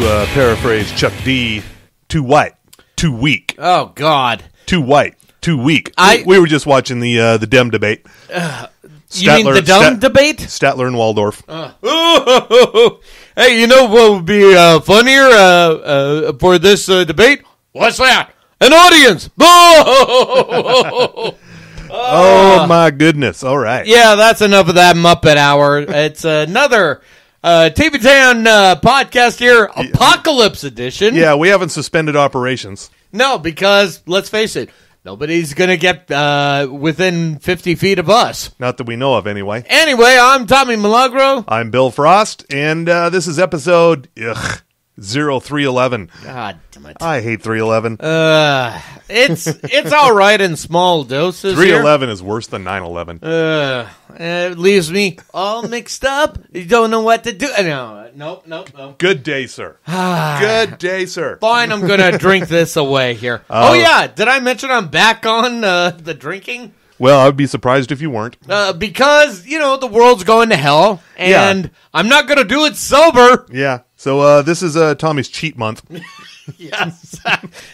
paraphrase Chuck D, too white, too weak. Oh, God. Too white, too weak. We were just watching the Dem debate. You mean the dumb debate? Statler and Waldorf. Hey, you know what would be funnier for this debate? What's that? An audience! Oh, my goodness. All right. Yeah, that's enough of that Muppet Hour. It's another TV Town podcast here, Apocalypse Edition. Yeah, we haven't suspended operations. No, because, let's face it, nobody's going to get within 50 feet of us. Not that we know of, anyway. Anyway, I'm Tommy Milagro. I'm Bill Frost, and this is episode 0311. God damn it. I hate 311. It's all right in small doses. 311 is worse than 911. It leaves me all mixed up. You don't know what to do. No. Good day, sir. Good day, sir. Fine, I'm going to drink this away here. Oh, yeah. Did I mention I'm back on the drinking? Well, I would be surprised if you weren't. Because, the world's going to hell, and I'm not going to do it sober. Yeah. So this is Tommy's cheat month. Yes.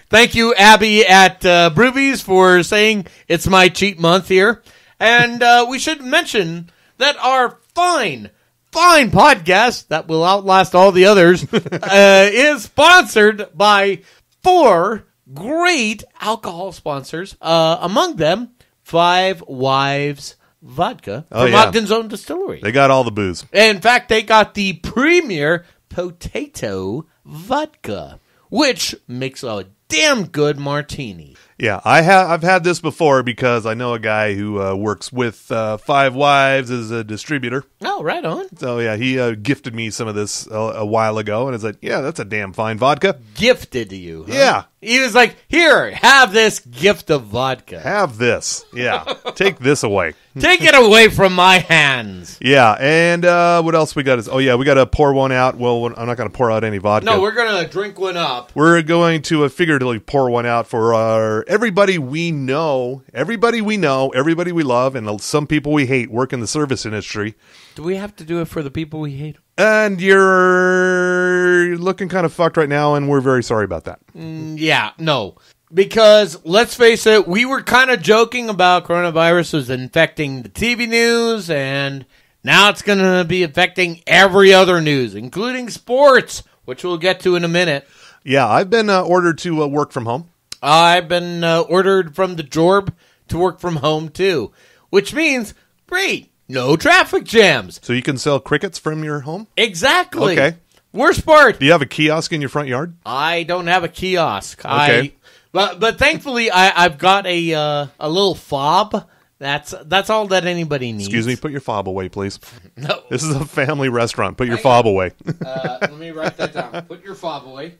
Thank you, Abby at Broovies, for saying it's my cheat month here. And we should mention that our fine podcast that will outlast all the others is sponsored by 4 great alcohol sponsors. Among them, Five Wives Vodka from Ogden's Own Distillery. They got all the booze. In fact, they got the premier potato vodka, which makes a damn good martini. Yeah, I've had this before because I know a guy who works with Five Wives as a distributor. Oh, right on. So, yeah, he gifted me some of this a while ago, and I said, yeah, that's a damn fine vodka. Gifted to you, huh? Yeah. He was like, here, have this gift of vodka. Have this. Yeah. Take this away. Take it away from my hands. Yeah, and what else we got? We got to pour one out. Well, I'm not going to pour out any vodka. No, we're going to drink one up. We're going to figuratively pour one out for everybody we know, everybody we love, and some people we hate work in the service industry. Do we have to do it for the people we hate? And you're looking kind of fucked right now, and we're very sorry about that. Yeah, no. Because, let's face it, we were kind of joking about coronavirus was infecting the TV news, and now it's going to be affecting every other news, including sports, which we'll get to in a minute. Yeah, I've been ordered to work from home. I've been ordered from the Jorb to work from home, too, which means, great, no traffic jams. So you can sell crickets from your home? Exactly. Okay. Worst part. Do you have a kiosk in your front yard? I don't have a kiosk. Okay. But thankfully, I've got a little fob. That's all that anybody needs. Excuse me, put your fob away, please. No. This is a family restaurant. Put your fob away. Let me write that down. Put your fob away.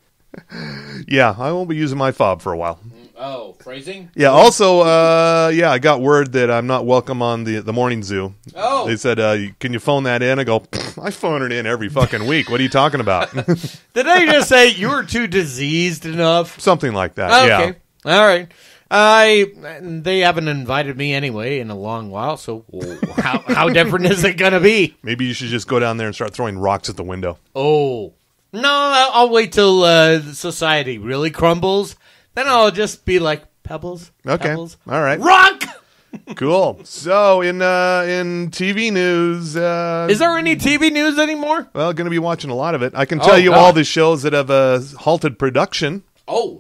Yeah, I won't be using my fob for a while. Oh, phrasing? Yeah, also, I got word that I'm not welcome on the morning zoo. Oh. They said, can you phone that in? I go, I phone it in every fucking week. What are you talking about? Did they just say you were too diseased enough? Something like that, Okay. All right. They haven't invited me anyway in a long while, so how different is it going to be? Maybe you should just go down there and start throwing rocks at the window. Oh. No, I'll wait till society really crumbles. Then I'll just be like, pebbles. Okay. Pebbles. All right. Rock! Cool. So, in TV news... is there any TV news anymore? Well, going to be watching a lot of it. I can tell you all the shows that have halted production. Oh,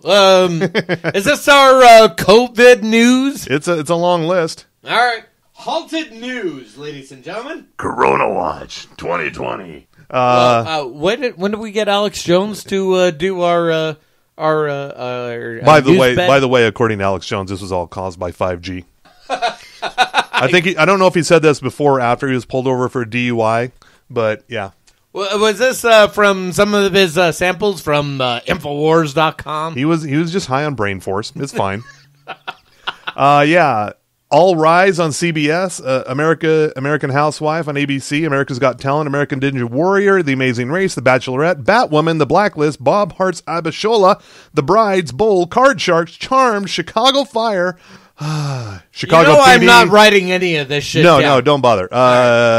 is this our COVID news? It's a long list. All right. Halted news, ladies and gentlemen. Corona Watch 2020. When did we get Alex Jones to do our By the way, according to Alex Jones, this was all caused by 5G. I don't know if he said this before or after he was pulled over for DUI, but yeah. Was this from some of his samples from Infowars.com? He was just high on brain force. It's fine. Yeah. All Rise on CBS, American Housewife on ABC, America's Got Talent, American Ninja Warrior, The Amazing Race, The Bachelorette, Batwoman, The Blacklist, Bob Hart's Abishola, The Brides, Bowl, Card Sharks, Charmed, Chicago Fire, Chicago You know PD. I'm not writing any of this shit No, down. no, don't bother.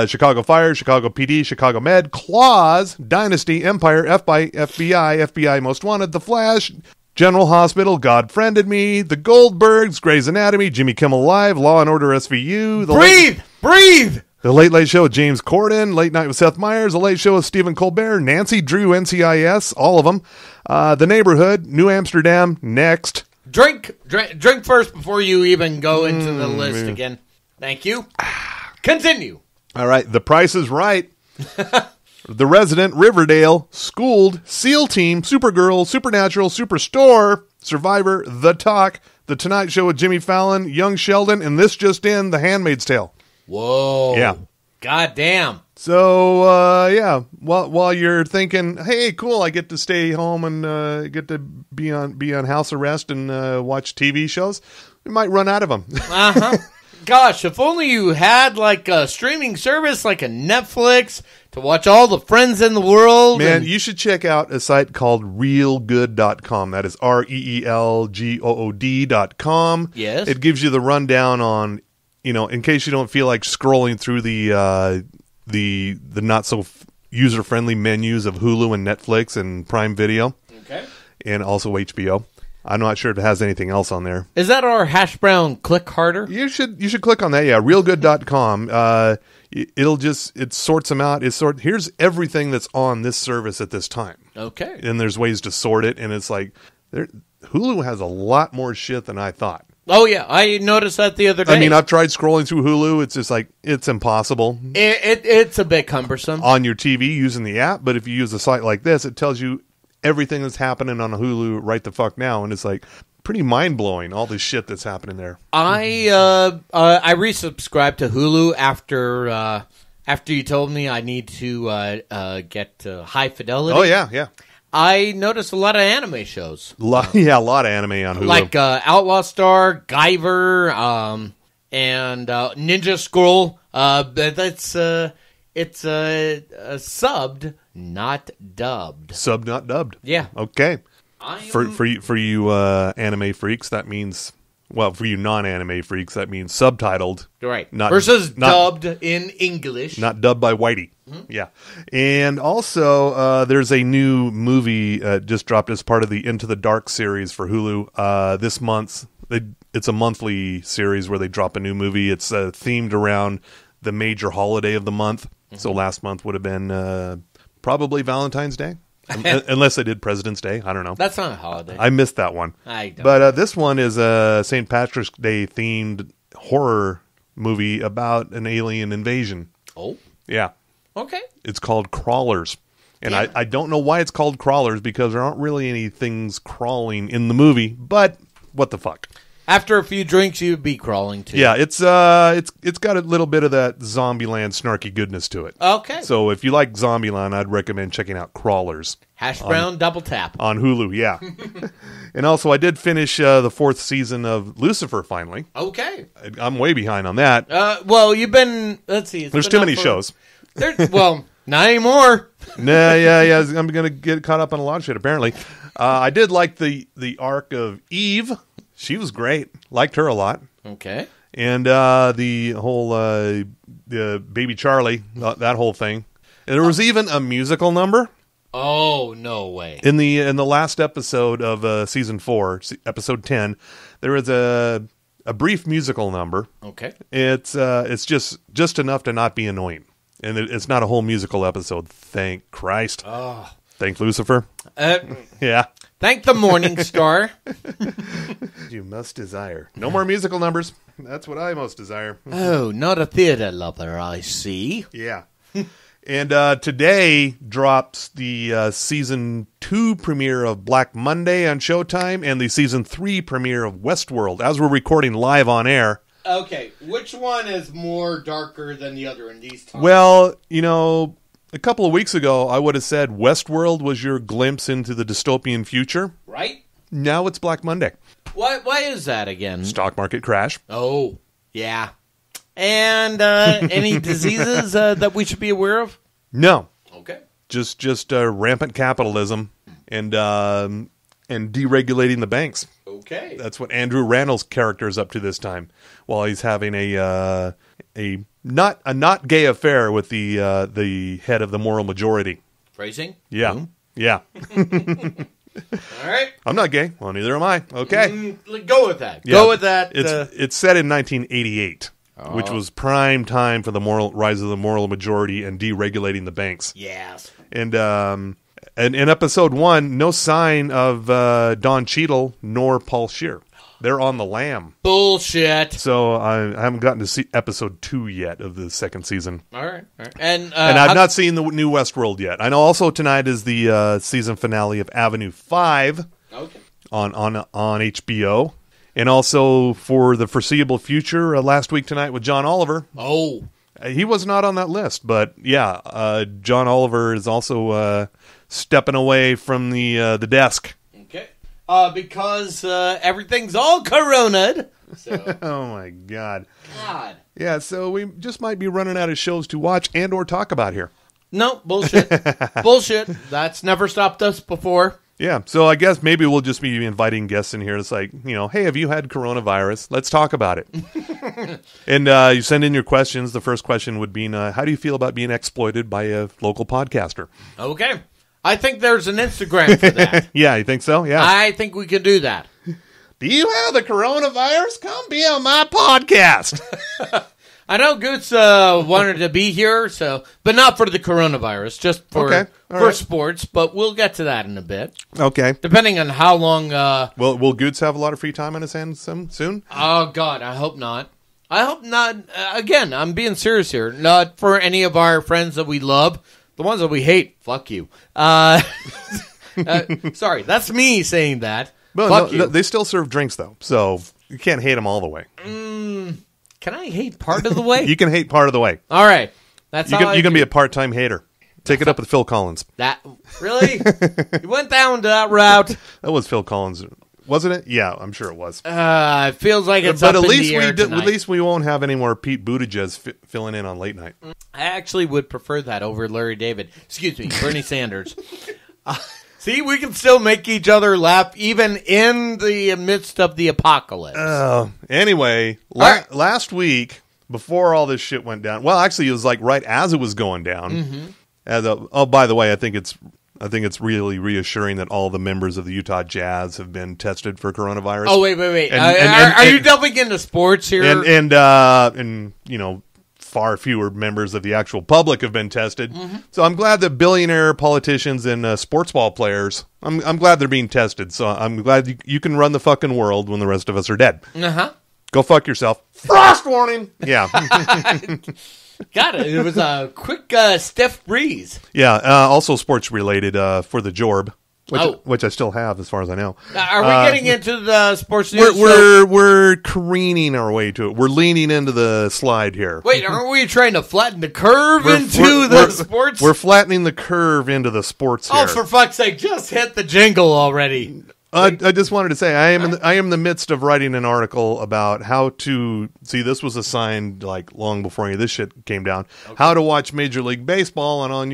Chicago Fire, Chicago PD, Chicago Med, Claws, Dynasty, Empire, FBI Most Wanted, The Flash, General Hospital, God Friended Me, The Goldbergs, Grey's Anatomy, Jimmy Kimmel Live, Law and Order SVU, Breathe! The Late Late Show with James Corden, Late Night with Seth Meyers, The Late Show with Stephen Colbert, Nancy Drew, NCIS, all of them. The Neighborhood, New Amsterdam, Next. Drink first before you even go into the list again. Thank you. Continue. All right, The Price is Right. The Resident, Riverdale, Schooled, SEAL Team, Supergirl, Supernatural, Superstore, Survivor, The Talk, The Tonight Show with Jimmy Fallon, Young Sheldon, and this just in, The Handmaid's Tale. Whoa. Yeah. God damn. So, yeah, while you're thinking, hey, cool, I get to stay home and get to be on house arrest and watch TV shows, we might run out of them. Uh-huh. Gosh, if only you had like a streaming service like a Netflix to watch all the friends in the world. Man, you should check out a site called reelgood.com. That is REELGOOD.com. Yes. It gives you the rundown on, in case you don't feel like scrolling through the not so user-friendly menus of Hulu and Netflix and Prime Video. Okay. And also HBO. I'm not sure if it has anything else on there. Is that our hash brown click harder? You should click on that. Yeah, reelgood.com. It sorts them out. Here's everything that's on this service at this time. Okay. And there's ways to sort it, and it's like Hulu has a lot more shit than I thought. Oh yeah, I noticed that the other day. I mean, I've tried scrolling through Hulu. It's just like it's impossible. It's a bit cumbersome on your TV using the app, but if you use a site like this, it tells you everything that's happening on Hulu right the fuck now, and it's like pretty mind-blowing, all this shit that's happening there. I resubscribed to Hulu after you told me I need to get high fidelity. Oh yeah. I noticed a lot of anime shows. A lot of anime on Hulu. Like Outlaw Star, Guyver, and Ninja Scroll. It's subbed, not dubbed. Subbed, not dubbed. Yeah. Okay. For you anime freaks, that means, well, for you non-anime freaks, that means subtitled. Right. Versus dubbed in English. Not dubbed by Whitey. Mm-hmm. Yeah. And also, there's a new movie just dropped as part of the Into the Dark series for Hulu this month. It's a monthly series where they drop a new movie. It's themed around the major holiday of the month. Mm-hmm. So last month would have been probably Valentine's Day. Unless they did President's Day. I don't know. That's not a holiday. I missed that one. I don't. But this one is a St. Patrick's Day themed horror movie about an alien invasion. Oh? Yeah. Okay. It's called Crawlers. And I don't know why it's called Crawlers because there aren't really any things crawling in the movie, but what the fuck. After a few drinks, you'd be crawling too. Yeah, it's got a little bit of that Zombieland snarky goodness to it. Okay. So if you like Zombieland, I'd recommend checking out Crawlers. Hash brown double tap. On Hulu, yeah. And also, I did finish the 4th season of Lucifer finally. Okay. I'm way behind on that. Well, you've been, let's see. There's too many shows. Well, not anymore. Yeah. I'm going to get caught up on a lot of shit, apparently. I did like the arc of Eve. She was great. Liked her a lot. Okay. And the whole Baby Charlie, that whole thing. And there was even a musical number. Oh, no way. In the last episode of season 4, episode 10, there was a brief musical number. Okay. It's just enough to not be annoying. And it's not a whole musical episode. Thank Christ. Oh. Thank Lucifer. Yeah. Thank the Morning Star. You must desire. No more musical numbers. That's what I most desire. Oh, not a theater lover, I see. Yeah. And today drops the season 2 premiere of Black Monday on Showtime and the season 3 premiere of Westworld as we're recording live on air. Okay, which one is more darker than the other in these times? Well, a couple of weeks ago, I would have said Westworld was your glimpse into the dystopian future. Right. Now it's Black Monday. Why is that again? Stock market crash. Oh, yeah. And any diseases that we should be aware of? No. Okay. Just rampant capitalism and and deregulating the banks. Okay. That's what Andrew Rannell's character is up to this time, while he's having a not gay affair with the head of the moral majority. Phrasing? Yeah, yeah. All right. I'm not gay. Well, neither am I. Okay. Go with that. Yeah. Go with that. It's set in 1988, which was prime time for the rise of the moral majority and deregulating the banks. Yes. And in episode 1, no sign of Don Cheadle nor Paul Scheer. They're on the lam. Bullshit. So I haven't gotten to see episode 2 yet of the second season. All right. And I've not seen the new Westworld yet. I know also tonight is the season finale of Avenue 5 on HBO. And also for the foreseeable future, Last Week Tonight with John Oliver. Oh. He was not on that list, but yeah, John Oliver is also stepping away from the desk. Okay. Because everything's all corona'd. So. Oh my God. Yeah, so we just might be running out of shows to watch and or talk about here. No, bullshit. Bullshit. That's never stopped us before. Yeah, so I guess maybe we'll just be inviting guests in here. It's like, hey, have you had coronavirus? Let's talk about it. And you send in your questions. The first question would be, how do you feel about being exploited by a local podcaster? Okay. I think there's an Instagram for that. Yeah, you think so? Yeah. I think we can do that. Do you have the coronavirus? Come be on my podcast. I know Goots wanted to be here, but not for the coronavirus, just for sports. But we'll get to that in a bit. Okay. Depending on how long. Will Goots have a lot of free time on his hands soon? Oh God, I hope not. I hope not. Again, I'm being serious here. Not for any of our friends that we love. The ones that we hate, fuck you. Sorry, that's me saying that. Well, fuck you. They still serve drinks though, so you can't hate them all the way. Can I hate part of the way? You can hate part of the way. All right, that's you can be a part-time hater. Take it up with Phil Collins. That really? You went down that route. That was Phil Collins, wasn't it? Yeah, I'm sure it was. It feels like it's but up at in least the air tonight. At least we won't have any more Pete Buttigieg filling in on late night. I actually would prefer that over Larry David. Excuse me, Bernie Sanders. See, we can still make each other laugh even in the midst of the apocalypse. Anyway, last week, before all this shit went down, well, actually, it was like right as it was going down. Mm-hmm. By the way, I think it's really reassuring that all the members of the Utah Jazz have been tested for coronavirus. Oh, wait. Are you delving into sports here? And far fewer members of the actual public have been tested. Mm-hmm. So I'm glad that billionaire politicians and sports ball players, I'm glad they're being tested. So I'm glad you can run the fucking world when the rest of us are dead. Uh-huh. Go fuck yourself. Frost warning! Yeah. Got it. It was a quick, stiff breeze. Yeah. Also sports related for the Jorb. Which I still have, as far as I know. Are we getting into the sports news? We're careening our way to it. We're leaning into the slide here. Wait, aren't we trying to flatten the curve into the sports? We're flattening the curve into the sports here. Oh, for fuck's sake, just hit the jingle already. I just wanted to say I am in the midst of writing an article about how to see. This was assigned like long before any of this shit came down. Okay. How to watch Major League Baseball and on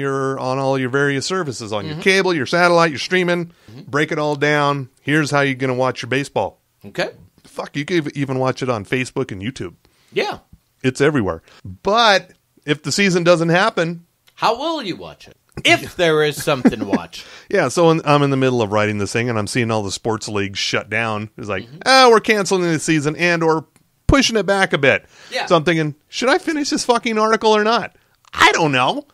all your various services, on your cable, your satellite, your streaming. Break it all down. Here's how you're going to watch your baseball. Okay. Fuck, you can even watch it on Facebook and YouTube. Yeah, it's everywhere. But if the season doesn't happen, how will you watch it? If there is something to watch. Yeah, so I'm in the middle of writing this thing, and I'm seeing all the sports leagues shut down. It's like, we're canceling the season and or pushing it back a bit. Yeah. So I'm thinking, should I finish this fucking article or not? I don't know.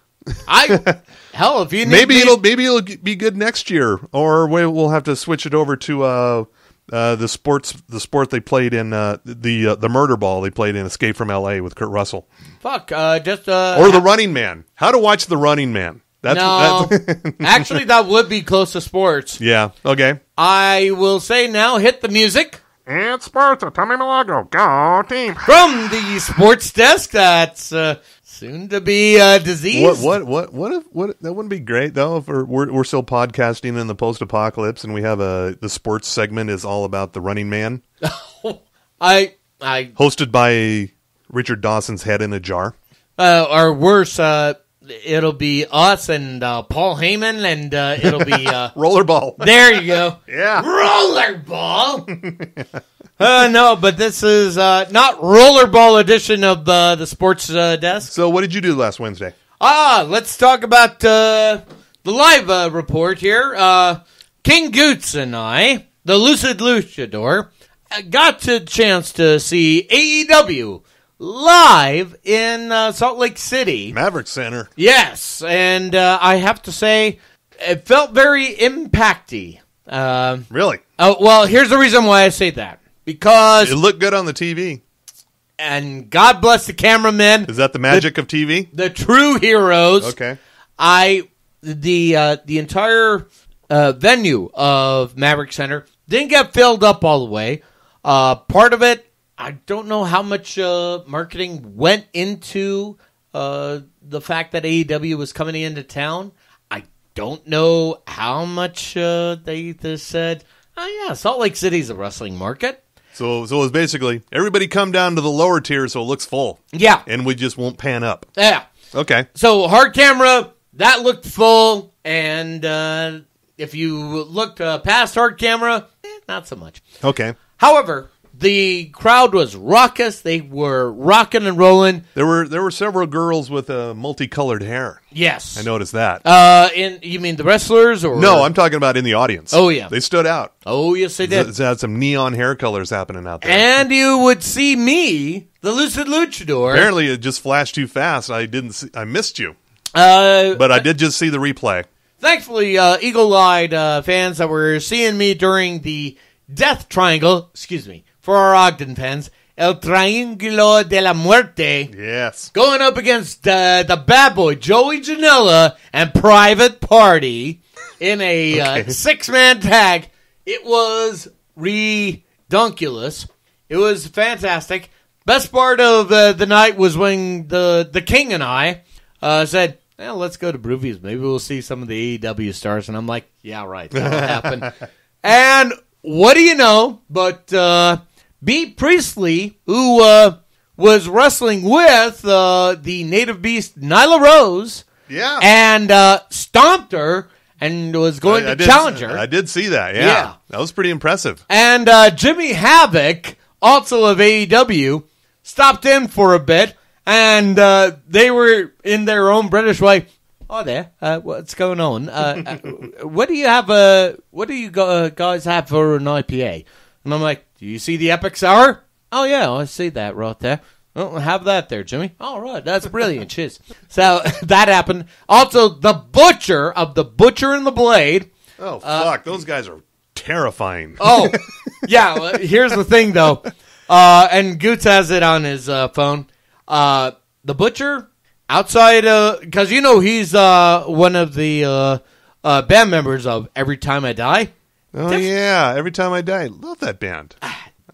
Hell, if you need maybe it'll be good next year, or we'll have to switch it over to the sport they played in the murder ball they played in Escape from L.A. with Kurt Russell. Fuck, or The Running Man. How to watch The Running Man. Actually, that would be close to sports. Yeah, okay. I will say now, hit the music. It's sports with Tommy Malago. Go team. From the sports desk, that's soon to be disease. What that wouldn't be great though if we're still podcasting in the post-apocalypse and we have the sports segment is all about The Running Man. I hosted by Richard Dawson's Head in a Jar. Or worse, it'll be us and Paul Heyman, and it'll be Rollerball. There you go. Yeah. Rollerball. No, but this is not Rollerball edition of the sports desk. So what did you do last Wednesday? Let's talk about the live report here. King Goots and I, the Lucid Luchador, got a chance to see AEW live in Salt Lake City. Maverick Center. Yes, and I have to say, it felt very impacty. Really? Oh, well, here's the reason why I say that. Because... It looked good on the TV. And God bless the cameramen. Is that the magic of TV? The true heroes. Okay. The entire venue of Maverick Center didn't get filled up all the way. Part of it, I don't know how much marketing went into the fact that AEW was coming into town. I don't know how much they just said, oh yeah, Salt Lake City's a wrestling market. So it was basically, everybody come down to the lower tier so it looks full. Yeah. And we just won't pan up. Yeah. Okay. So hard camera, that looked full, and if you looked past hard camera, not so much. Okay. However, the crowd was raucous. They were rocking and rolling. There were several girls with multicolored hair. Yes. I noticed that. You mean the wrestlers? Or No, I'm talking about in the audience. Oh, yeah. They stood out. Oh, yes, they did. It had some neon hair colors happening out there. And you would see me, the Lucid Luchador. Apparently, it just flashed too fast. I missed you. But I did just see the replay. Thankfully, eagle-eyed fans that were seeing me during the Death Triangle, for our Ogden fans, El Triángulo de la Muerte. Yes. Going up against the bad boy, Joey Janela, and Private Party in a six-man tag. It was redunculous. It was fantastic. Best part of the night was when the King and I said, well, let's go to Broovies. Maybe we'll see some of the AEW stars. And I'm like, yeah, right. That'll happen. And what do you know? But B. Priestley, who was wrestling with the native beast Nyla Rose, yeah, and stomped her and was going to challenge her. I did see that. Yeah, that was pretty impressive. And Jimmy Havoc, also of AEW, stopped in for a bit, and they were in their own British way. Oh, there. What's going on? What do you have? What do you guys have for an IPA? And I'm like, do you see the Epic Sour? Oh yeah, I see that right there. Well, have that there, Jimmy. All right, that's brilliant. Cheers. So that happened. Also, the Butcher of the Butcher and the Blade. Oh fuck, those guys are terrifying. Oh yeah. Well, here's the thing though, and Goots has it on his phone. The Butcher. Outside, because he's one of the band members of Every Time I Die. Oh yeah, Every Time I Die. Love that band.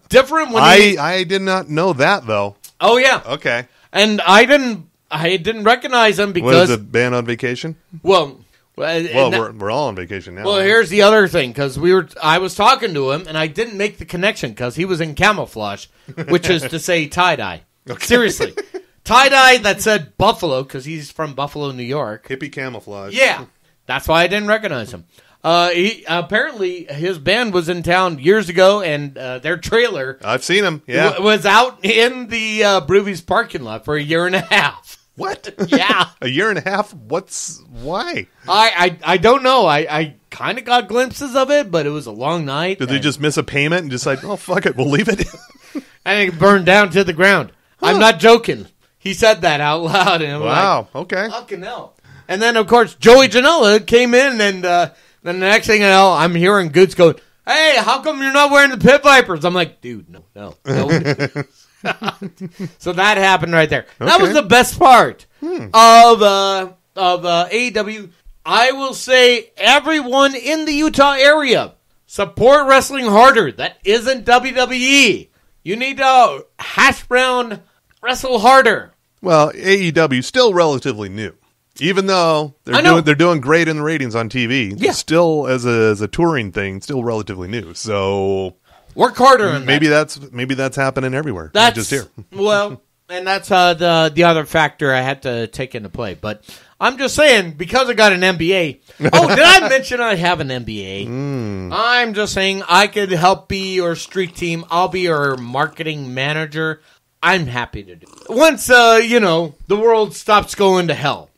Different when I did not know that though. Oh yeah. Okay. And I didn't recognize him because was the band on vacation? Well, we're all on vacation now. Well, here's the other thing because I was talking to him and I didn't make the connection because he was in camouflage, which is to say tie dye. Okay. Seriously. Tie-dye that said Buffalo, because he's from Buffalo, New York. Hippie camouflage. Yeah. That's why I didn't recognize him. Apparently, his band was in town years ago, and their trailer... I've seen him, yeah. Was out in the Broovies parking lot for a year and a half. What? Yeah. A year and a half? Why? I don't know. I kind of got glimpses of it, but it was a long night. Did they just miss a payment and decide, oh, fuck it, we'll leave it? And it burned down to the ground. Huh. I'm not joking. He said that out loud. And I'm wow, okay. Fucking hell. And then, of course, Joey Janela came in, and then the next thing I know, I'm hearing Goots going, hey, how come you're not wearing the Pit Vipers? I'm like, dude, no. So that happened right there. Okay. That was the best part of AEW. I will say everyone in the Utah area, support wrestling harder. That isn't WWE. You need to hash brown wrestle harder. Well, AEW still relatively new, even though they're doing great in the ratings on TV. Yeah. Still as a touring thing, still relatively new. So work harder. On maybe that's happening everywhere. Not just here. Well, and that's the other factor I had to take into play. But I'm just saying, because I got an MBA. Oh, did I mention I have an MBA? I'm just saying I could help be your street team. I'll be your marketing manager. I'm happy to do it. Once, the world stops going to hell.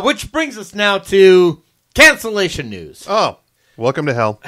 Which brings us now to cancellation news. Oh, welcome to hell.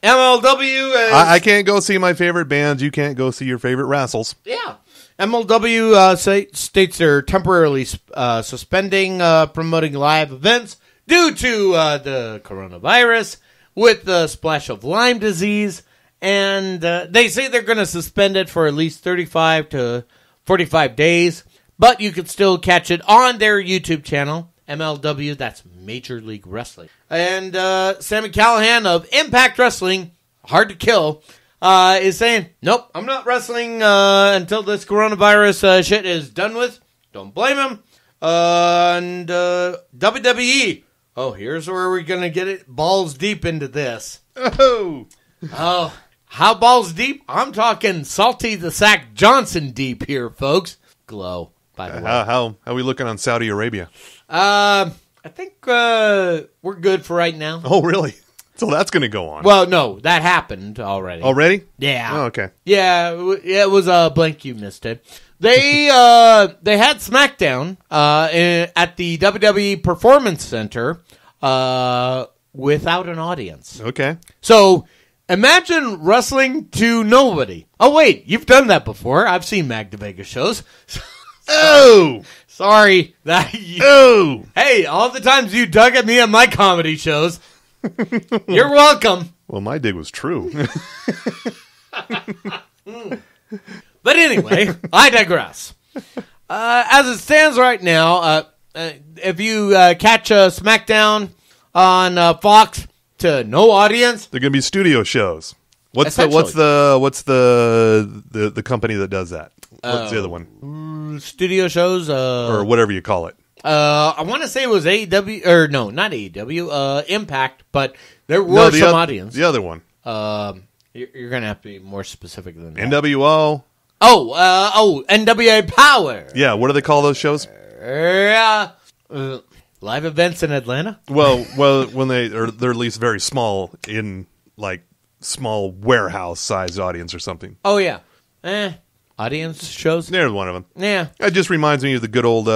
MLW is... I can't go see my favorite bands. You can't go see your favorite wrestles. Yeah. MLW states they're temporarily suspending promoting live events due to the coronavirus with the splash of Lyme disease. And they say they're going to suspend it for at least 35 to 45 days. But you can still catch it on their YouTube channel, MLW, that's Major League Wrestling. And Sami Callihan of Impact Wrestling, hard to kill, is saying, nope, I'm not wrestling until this coronavirus shit is done with. Don't blame him. And WWE, here's where we're going to get it balls deep into this. Oh, how balls deep? I'm talking Salty the Sack Johnson deep here, folks. Glow, by the way. How are we looking on Saudi Arabia? I think we're good for right now. Oh, really? So that's going to go on. Well, no, that happened already. Already? Yeah. Oh, okay. Yeah, it was a blank. You missed it. They had SmackDown at the WWE Performance Center without an audience. Okay. So imagine wrestling to nobody. Oh, wait, you've done that before. I've seen Magda Vega shows. Oh! Sorry. Oh! Hey, all the times you dug at me at my comedy shows, you're welcome. Well, my dig was true. But anyway, I digress. As it stands right now, if you catch SmackDown on Fox to no audience, they're going to be studio shows. What's the company that does that? What's the other one? Studio shows, or whatever you call it. I want to say it was AEW, or no, not AEW, Impact, but there were some audience. The other one. You're going to have to be more specific than that. NWO. NWA Power. Yeah, what do they call those shows? Live events in Atlanta? Well, when they're at least very small in like small warehouse sized audience or something. Oh yeah. Audience shows? There's one of them. Yeah. It just reminds me of the good old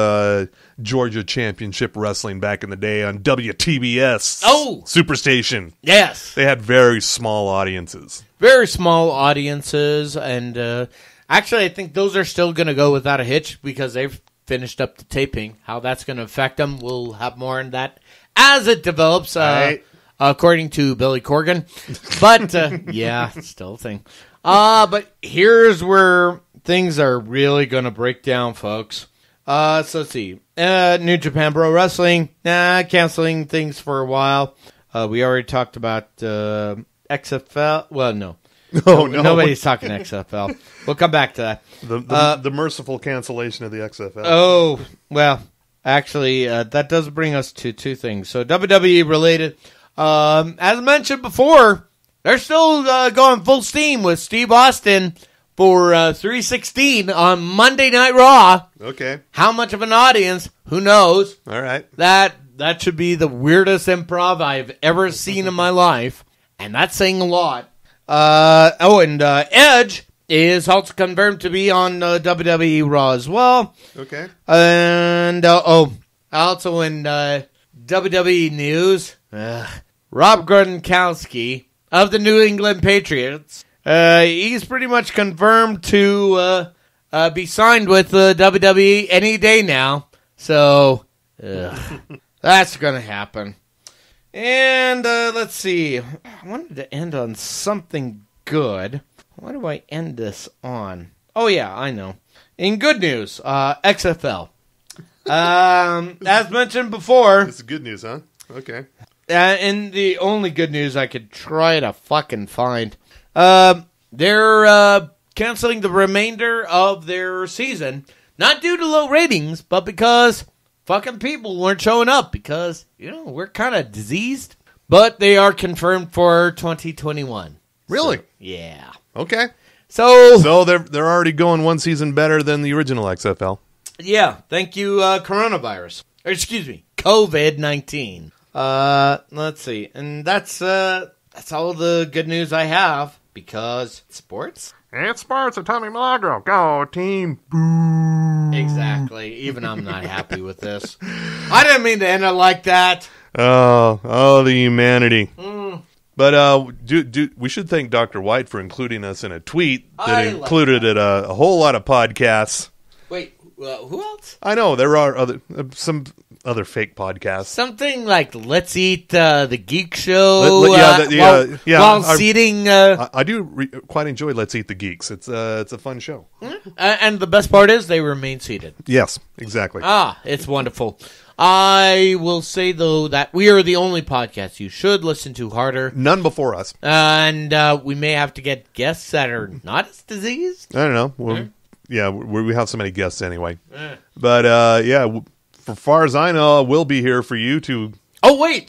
Georgia Championship Wrestling back in the day on WTBS. Oh! Superstation. Yes. They had very small audiences. Very small audiences, and actually I think those are still going to go without a hitch because they've finished up the taping. How that's going to affect them, we'll have more on that as it develops, right. According to Billy Corgan. But, yeah, still a thing. But here's where things are really going to break down, folks. So let's see. New Japan Pro Wrestling, canceling things for a while. We already talked about XFL. Well, no. Oh, no. Nobody's talking XFL. We'll come back to that. The merciful cancellation of the XFL. Oh, well, actually, that does bring us to two things. So WWE related. As mentioned before, they're still going full steam with Steve Austin for 316 on Monday Night Raw. Okay. How much of an audience? Who knows? All right. That should be the weirdest improv I've ever seen in my life, and that's saying a lot. And Edge is also confirmed to be on WWE Raw as well. Okay. And also in WWE news, Rob Gronkowski of the New England Patriots. He's pretty much confirmed to be signed with WWE any day now. So that's going to happen. And let's see. I wanted to end on something good. What do I end this on? Oh, yeah, I know. In good news, XFL. As mentioned before. This is good news, huh? Okay. And the only good news I could try to fucking find. They're canceling the remainder of their season. Not due to low ratings, but because fucking people weren't showing up. Because, we're kind of diseased. But they are confirmed for 2021. Really? So, yeah. Okay. So they're already going one season better than the original XFL. Yeah. Thank you, coronavirus. Or excuse me, COVID-19. Let's see. And that's all the good news I have, because sports? It's sports at Tommy Milagro. Go, team. Boo. Exactly. Even I'm not happy with this. I didn't mean to end it like that. Oh, the humanity. But we should thank Dr. White for including us in a tweet that included a whole lot of podcasts. Wait, who else? I know, there are some other fake podcasts. Something like Let's Eat the Geek Show while seating. I do quite enjoy Let's Eat the Geeks. It's a fun show. And the best part is they remain seated. Yes, exactly. It's wonderful. I will say, though, that we are the only podcast you should listen to harder. None before us. And we may have to get guests that are not as diseased. I don't know. Well, yeah, we have so many guests anyway. But, for far as I know, we'll be here for you to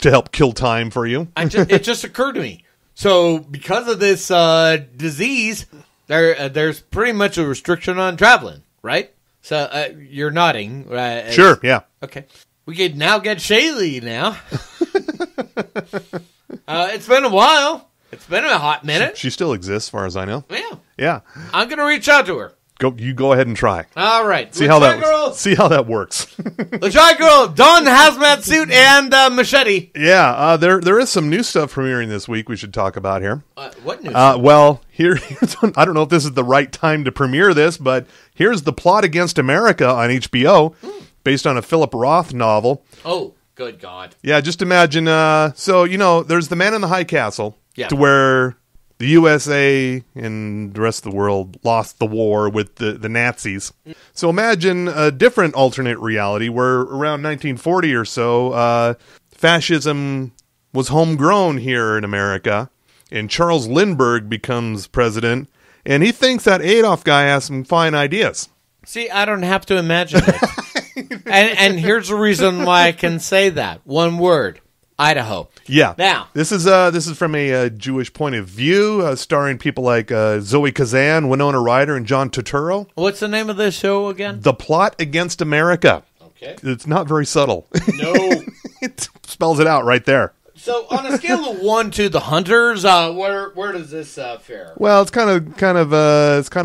help kill time for you. It just occurred to me. So, because of this disease, there's pretty much a restriction on traveling, right? So, you're nodding. Sure, yeah. Okay. We could now get Shaylee now. It's been a while. It's been a hot minute. She still exists, as far as I know. Yeah. Yeah. I'm going to reach out to her. You go ahead and try. All right. See how that works. The Shy Girl, Dawn hazmat suit and machete. Yeah, there is some new stuff premiering this week we should talk about here. What new stuff? Well, here's I don't know if this is the right time to premiere this, but here's The Plot Against America on HBO, based on a Philip Roth novel. Oh, good God. Yeah, just imagine, there's The Man in the High Castle, yeah, to where the USA and the rest of the world lost the war with the Nazis. So imagine a different alternate reality where around 1940 or so, fascism was homegrown here in America, and Charles Lindbergh becomes president, and he thinks that Adolf guy has some fine ideas. See, I don't have to imagine it. and here's the reason why I can say that. One word. Idaho. Yeah. Now, this is from a Jewish point of view, starring people like Zoe Kazan, Winona Ryder, and John Turturro. What's the name of this show again? The Plot Against America. Okay. It's not very subtle. No. It spells it out right there. So, on a scale of 1 to The Hunters, where does this fare? Well, it's kind of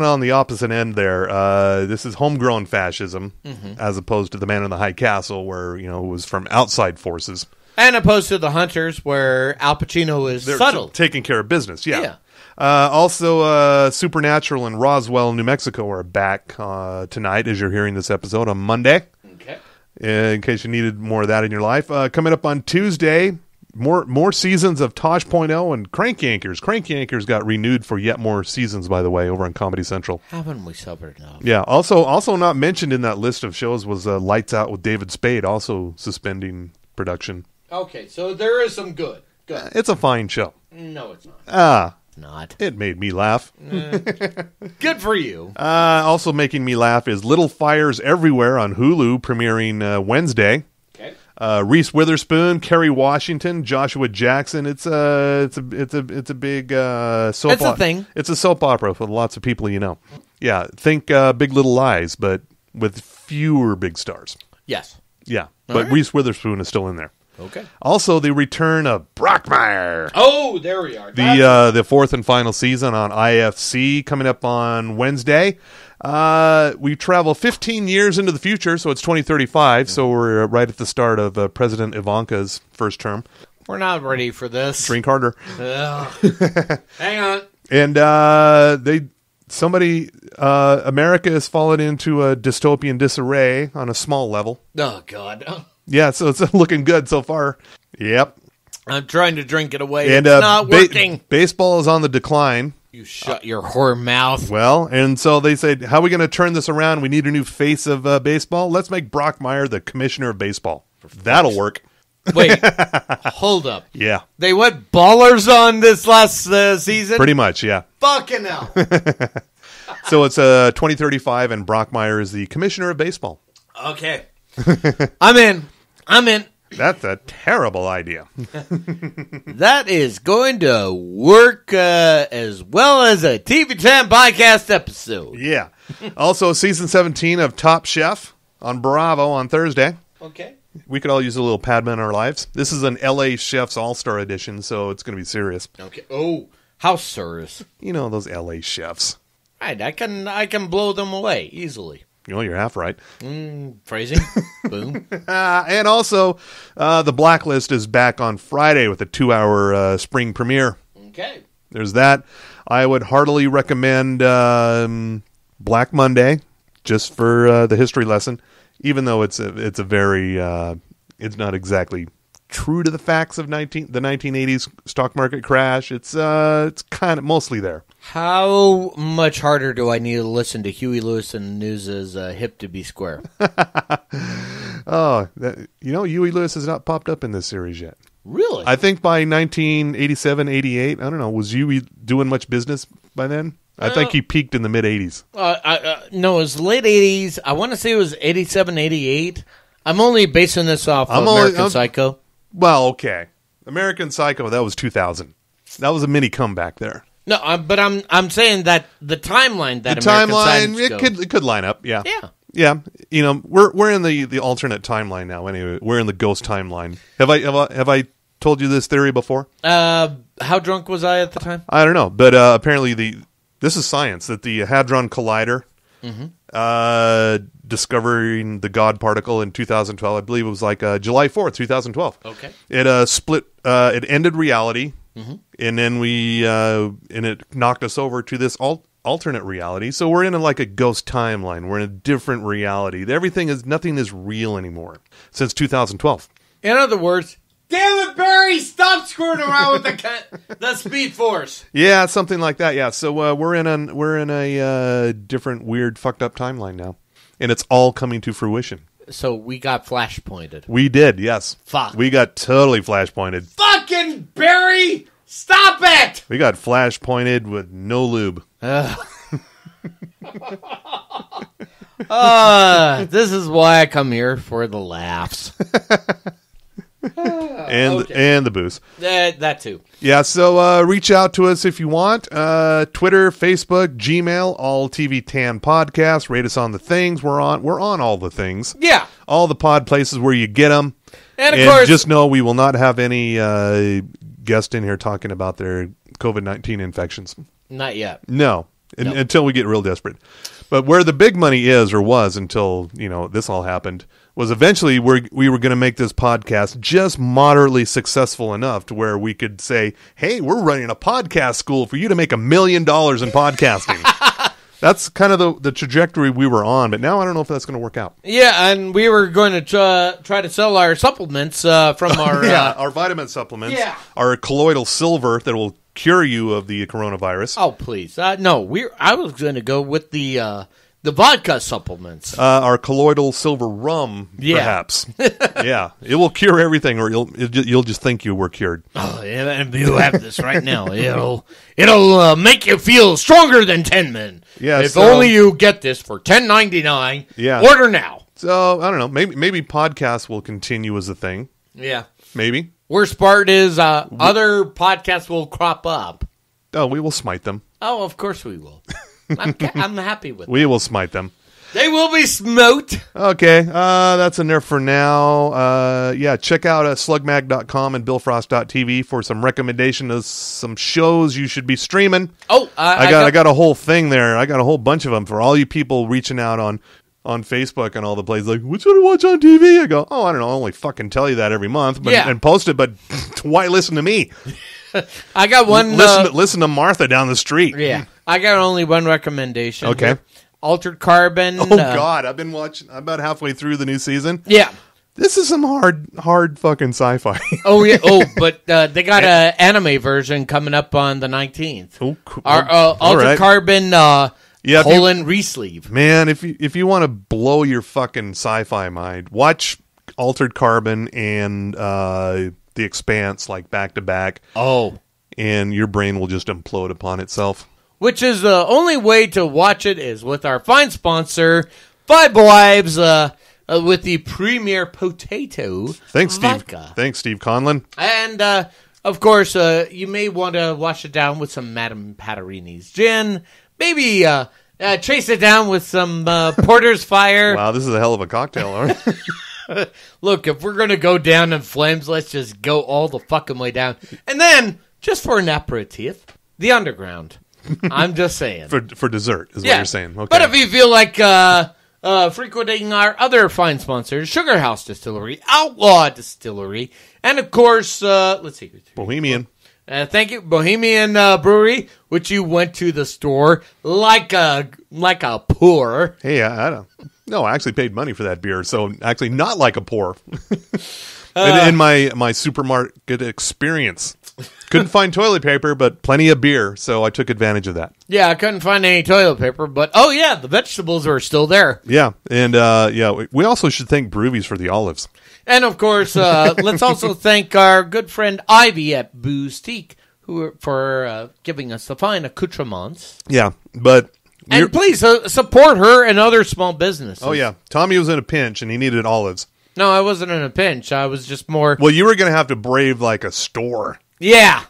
on the opposite end there. This is homegrown fascism, as opposed to The Man in the High Castle, where it was from outside forces. And opposed to The Hunters, where Al Pacino is subtle. Taking care of business, yeah. Also, Supernatural and Roswell, New Mexico are back tonight, as you're hearing this episode, on Monday. Okay. In case you needed more of that in your life. Coming up on Tuesday, more seasons of Tosh.0 and Crank Yankers. Crank Yankers got renewed for yet more seasons, by the way, over on Comedy Central. Haven't we suffered enough? Yeah. Also not mentioned in that list of shows was Lights Out with David Spade, also suspending production. Okay, so there is some good. Good. It's a fine show. No, it's not. It's not. It made me laugh. Good for you. Also making me laugh is Little Fires Everywhere on Hulu, premiering Wednesday. Okay. Reese Witherspoon, Kerry Washington, Joshua Jackson. It's a big soap. It's a thing. It's a soap opera with lots of people you know. Yeah, think Big Little Lies, but with fewer big stars. Yes. Yeah, but Reese Witherspoon is still in there. Okay. Also, the return of Brockmire. Oh, there we are. The fourth and final season on IFC coming up on Wednesday. We travel 15 years into the future, so it's 2035. So we're right at the start of President Ivanka's first term. We're not ready for this. Drink harder. Hang on. And America has fallen into a dystopian disarray on a small level. Oh, God. Yeah, so it's looking good so far. Yep. I'm trying to drink it away. And, it's not working. Baseball is on the decline. You shut your whore mouth. Well, and so they said, how are we going to turn this around? We need a new face of baseball. Let's make Brockmire the commissioner of baseball. That'll work. Wait, hold up. Yeah. They went ballers on this last season? Pretty much, yeah. Fucking hell. So it's 2035, and Brockmire is the commissioner of baseball. Okay. I'm in. That's a terrible idea. That is going to work as well as a TV 10 podcast episode. Yeah. Also, season 17 of Top Chef on Bravo on Thursday. Okay. We could all use a little Padma in our lives. This is an LA Chefs All-Star edition, so it's going to be serious. Okay. Oh, house sirs. You know, those LA chefs. Right, I can blow them away easily. You know, you're half right. Phrasing. Boom. And also, The Blacklist is back on Friday with a 2-hour spring premiere. Okay. There's that. I would heartily recommend Black Monday, just for the history lesson, even though it's a very it's not exactly true to the facts of the 1980s stock market crash. It's kind of mostly there. How much harder do I need to listen to Huey Lewis and News's Hip to Be Square? Huey Lewis has not popped up in this series yet. Really? I think by 1987, 88, I don't know, was Huey doing much business by then? I think he peaked in the mid-80s. No, it was late 80s. I want to say it was 87, 88. I'm only basing this off American Psycho. Well, okay. American Psycho, that was 2000. That was a mini comeback there. No, but I'm saying that the timeline that the American timeline it could line up. Yeah. Yeah. Yeah. You know, we're in the alternate timeline now. Anyway, we're in the ghost timeline. Have I told you this theory before? How drunk was I at the time? I don't know, but apparently this is science that the Hadron Collider, discovering the God particle in 2012. I believe it was like July 4th, 2012. Okay. It split. It ended reality. And then it knocked us over to this alternate reality. So we're in like a ghost timeline. We're in a different reality. Nothing is real anymore since 2012. In other words, damn it, Barry, stop screwing around with the Speed Force. Yeah, something like that. Yeah. So we're in a different, weird, fucked up timeline now, and it's all coming to fruition. So we got flash-pointed. We did, yes. Fuck. We got totally flash-pointed. Fucking Barry! Stop it! We got flash-pointed with no lube. This is why I come here, for the laughs. And the booze. That too. Yeah, so reach out to us if you want. Twitter, Facebook, Gmail, all TV Tan Podcasts. Rate us on the things. We're on all the things. Yeah. All the pod places where you get them. And of course, just know we will not have any guest in here talking about their COVID-19 infections. Not yet. No. Until we get real desperate. But where the big money is, or was until this all happened, was eventually we were going to make this podcast just moderately successful enough to where we could say, hey, we're running a podcast school for you to make $1 million in podcasting. That's kind of the trajectory we were on, but now I don't know if that's going to work out. Yeah, and we were going to try to sell our supplements from our... our vitamin supplements. Yeah. Our colloidal silver that will cure you of the coronavirus. Oh, please. No, I was going to go with the vodka supplements. Our colloidal silver rum, perhaps. Yeah, it will cure everything, or you'll just think you were cured. Oh, yeah, and you have this right now. It'll make you feel stronger than 10 men. Yeah, if only you get this for $10.99. Yeah, order now. So I don't know. Maybe podcasts will continue as a thing. Yeah, maybe. Worst part is other podcasts will crop up. Oh, we will smite them. Oh, of course we will. I'm happy with We will smite them. They will be smote. Okay, that's in there for now. Check out slugmag.com and billfrost.tv for some recommendation of some shows you should be streaming. Oh, I got a whole thing there. I got a whole bunch of them for all you people reaching out on Facebook and all the places like, what should I watch on TV? I go, I don't know, I'll only fucking tell you that every month and post it, but why listen to me? I got one. Listen to Martha down the street. Yeah, I got only one recommendation. Okay. Here. Altered Carbon. Oh God, I've been watching. I'm about halfway through the new season. Yeah, this is some hard fucking sci-fi. Oh yeah. Oh, but they got an anime version coming up on the 19th. Oh, cool. Our Altered Carbon. Resleeve. Man, if you want to blow your fucking sci-fi mind, watch Altered Carbon and The Expanse like back to back. Oh, and your brain will just implode upon itself. Which is the only way to watch it is with our fine sponsor, Five Wives, with the Premier Potato Vodka. Thanks, Steve Conlon. And, of course, you may want to wash it down with some Madame Patarini's gin. Maybe chase it down with some Porter's Fire. Wow, this is a hell of a cocktail, aren't it? Look, if we're going to go down in flames, let's just go all the fucking way down. And then, just for an aperitif, the underground. I'm just saying. For dessert, is what you're saying. Okay. But if you feel like frequenting our other fine sponsors, Sugar House Distillery, Outlaw Distillery, and of course, let's see. Bohemian. Thank you, Bohemian Brewery, which you went to the store like a poor. Hey, I don't. No, I actually paid money for that beer, so actually not like a poor. In my supermarket experience, couldn't find toilet paper, but plenty of beer, so I took advantage of that. Yeah, I couldn't find any toilet paper, but the vegetables are still there. Yeah, and we also should thank Broovies for the olives. And of course, let's also thank our good friend Ivy at Boostique for giving us the fine accoutrements. Yeah, but. And please support her and other small businesses. Oh, yeah. Tommy was in a pinch, and he needed olives. No, I wasn't in a pinch. I was just more... Well, you were going to have to brave, like, a store. Yeah.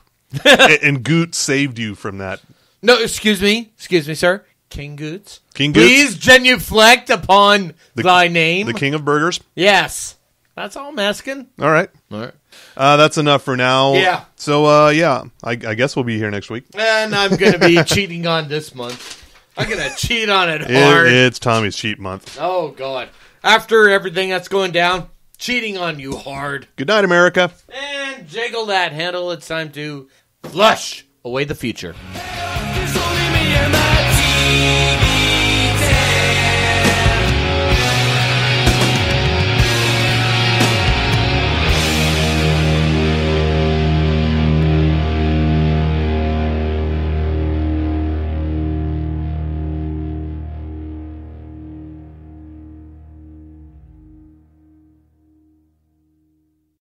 And Goot saved you from that. No, excuse me, sir. King Goots. King Goots. Please genuflect upon thy name. The king of burgers? Yes. That's all I'm asking. All right. That's enough for now. Yeah. So, I guess we'll be here next week. And I'm going to be cheating on this month. I'm going to cheat on it hard. It's Tommy's cheat month. Oh, God. After everything that's going down, cheating on you hard. Good night, America. And jiggle that handle. It's time to flush away the future. There's only me and my